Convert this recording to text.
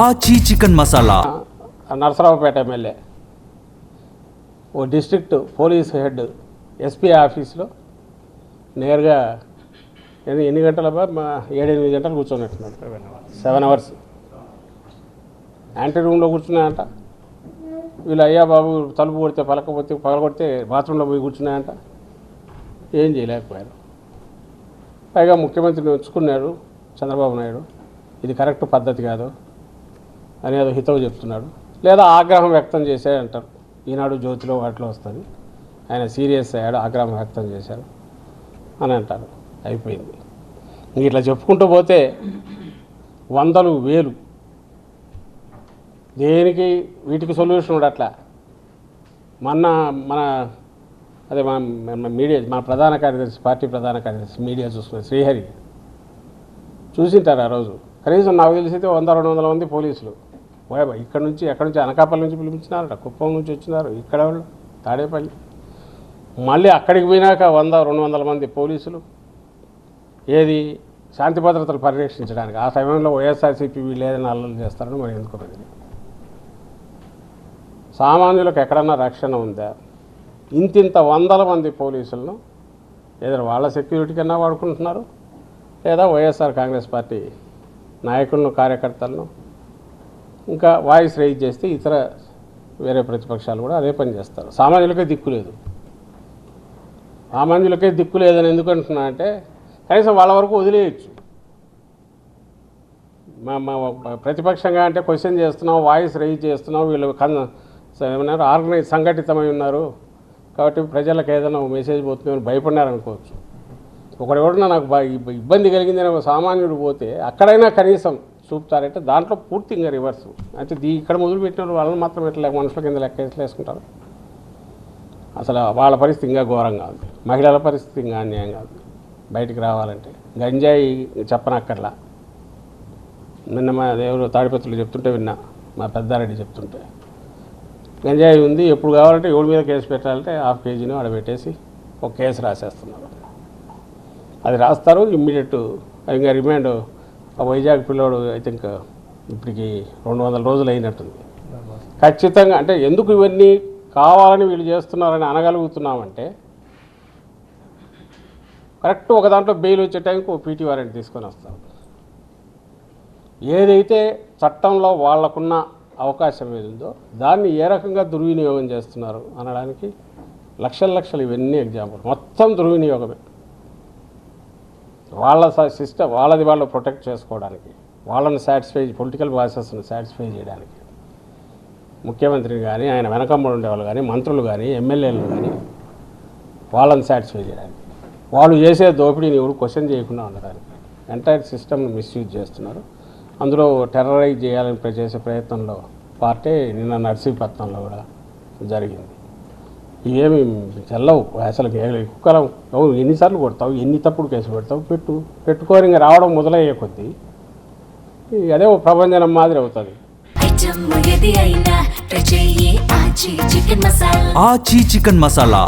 ఆచి chicken masala. Narasaraopet MLA ఓ district police head SP ఆఫీస్లో నేరుగా ఎన్ని గంటలబ్బా 7-8 గంటలు కూర్చోనట్టున్నాడు. 7 hours యాంటీ రూమ్లో కూర్చున్నాయంట. వీళ్ళు అయ్యా బాబు తలుపు కొడితే పగలగొడితే బాత్రూంలో పోయి కూర్చున్నాయంట. ఏం చేయలేకపోయారు. పైగా ముఖ్యమంత్రిని ఉంచుకున్నాడు చంద్రబాబు నాయుడు. ఇది కరెక్ట్ పద్ధతి కాదు అని ఏదో హితవు చెప్తున్నాడు. లేదా ఆగ్రహం వ్యక్తం చేశాడంటారు. ఈనాడు జ్యోతిలో వాటిలో వస్తుంది. ఆయన సీరియస్ అయ్యాడు, ఆగ్రహం వ్యక్తం చేశారు అని అంటారు. అయిపోయింది. ఇట్లా చెప్పుకుంటూ పోతే వందలు వేలు దేనికి వీటికి సొల్యూషన్ ఉండట్లా. మన అదే మన మీడియా, మన ప్రధాన కార్యదర్శి, పార్టీ ప్రధాన కార్యదర్శి మీడియా చూసుకున్న శ్రీహరి చూసింటారు. ఆ రోజు కనీసం నాకు తెలిసితే 100-200 మంది పోలీసులు ఎక్కడి నుంచి అనకాపల్లి నుంచి పిలిపించినారట, కుప్పం నుంచి వచ్చినారు, ఇక్కడ వాళ్ళు తాడేపల్లి. మళ్ళీ అక్కడికి పోయినాక 100-200 మంది పోలీసులు ఏది శాంతి భద్రతలు పరిరక్షించడానికి. ఆ సమయంలో వైఎస్ఆర్సీపీ వీళ్ళు ఏదైనా అల్లలు చేస్తారని మరి ఎందుకు తెలియదు. సామాన్యులకు ఎక్కడన్నా రక్షణ ఉందా? ఇంతింత 100 మంది పోలీసులను ఏదైనా వాళ్ళ సెక్యూరిటీ కన్నా వాడుకుంటున్నారు, లేదా వైఎస్ఆర్ కాంగ్రెస్ పార్టీ నాయకులను, కార్యకర్తలను ఇంకా వాయిస్ రైజ్ చేస్తే ఇతర వేరే ప్రతిపక్షాలు కూడా అదే పని చేస్తారు. సామాన్యులకే దిక్కు లేదని ఎందుకంటున్నా అంటే కనీసం వాళ్ళ వరకు వదిలేయచ్చు. మా ప్రతిపక్షంగా అంటే క్వశ్చన్ చేస్తున్నాం, వాయిస్ రైజ్ చేస్తున్నాం, వీళ్ళు ఏమన్నారు సంఘటితమై ఉన్నారు కాబట్టి ప్రజలకు ఏదైనా మెసేజ్ పోతుందని భయపడినారనుకోవచ్చు. ఒకడెవడన్నా నాకు ఇబ్బంది కలిగిందని ఒక సామాన్యుడు పోతే అక్కడైనా కనీసం చూపుతారంటే దాంట్లో పూర్తి ఇంకా రివర్స్. అంటే ఇక్కడ మొదలుపెట్టిన వాళ్ళని మాత్రం ఎట్లా మనుషుల కింద లెక్క వేసుకుంటారు. అసలు వాళ్ళ పరిస్థితి ఇంకా ఘోరంగా ఉంది. మహిళల పరిస్థితి ఇంకా అన్యాయంగా ఉంది. బయటికి రావాలంటే గంజాయి చెప్పనక్కర్లా. నిన్న మా దేవుడు తాడిపత్రులు చెప్తుంటే విన్నా, మా పెద్దారెడ్డి చెప్తుంటే గంజాయి ఉంది, ఎప్పుడు కావాలంటే ఎవరి మీద కేసు పెట్టాలంటే 1/2 kg ఆడబెట్టేసి ఒక కేసు రాసేస్తున్నారు. అది రాస్తారు ఇమ్మీడియట్. ఇంకా రిమాండ్ ఆ వైజాగ్ పిల్లోడు ఐ థింక్ ఇప్పటికి 200 రోజులు అయినట్టుంది. ఖచ్చితంగా అంటే ఎందుకు ఇవన్నీ కావాలని వీళ్ళు చేస్తున్నారని అనగలుగుతున్నామంటే కరెక్ట్ ఒక దాంట్లో బెయిల్ వచ్చే టైంకి ఓ పీటీ వారెంట్ తీసుకొని వస్తారు. ఏదైతే చట్టంలో వాళ్లకున్న అవకాశం ఏదుందో దాన్ని ఏ రకంగా దుర్వినియోగం చేస్తున్నారు అనడానికి లక్షలు ఇవన్నీ ఎగ్జాంపుల్. మొత్తం దుర్వినియోగమే. వాళ్ళ సిస్టమ్ వాళ్ళది వాళ్ళు ప్రొటెక్ట్ చేసుకోవడానికి, వాళ్ళని పొలిటికల్ ప్రాసెస్ని సాటిస్ఫై చేయడానికి ముఖ్యమంత్రిని కానీ, ఆయన వెనకమ్మడి ఉండేవాళ్ళు కానీ, మంత్రులు కానీ, ఎమ్మెల్యేలు కానీ వాళ్ళని సాటిస్ఫై చేయడానికి, వాళ్ళు చేసే దోపిడీని ఎవరు క్వశ్చన్ చేయకుండా ఉండడానికి ఎంటైర్ సిస్టమ్ని మిస్యూజ్ చేస్తున్నారు. అందులో టెర్రరైజ్ చేయాలని చేసే ప్రయత్నంలో పార్టీ నిన్న నర్సీపట్నంలో కూడా జరిగింది. ఇవేమి చెల్లవు అసలు. కుక్కలం ఎన్నిసార్లు కొడతావు, ఎన్ని తప్పుడు కేసులు పెడతావు, పెట్టుకొని ఇంకా రావడం మొదలయ్యే కొద్దీ అదే ఓ ప్రభంజనం మాదిరి అవుతుంది. ఆచి చికెన్ మసాలా.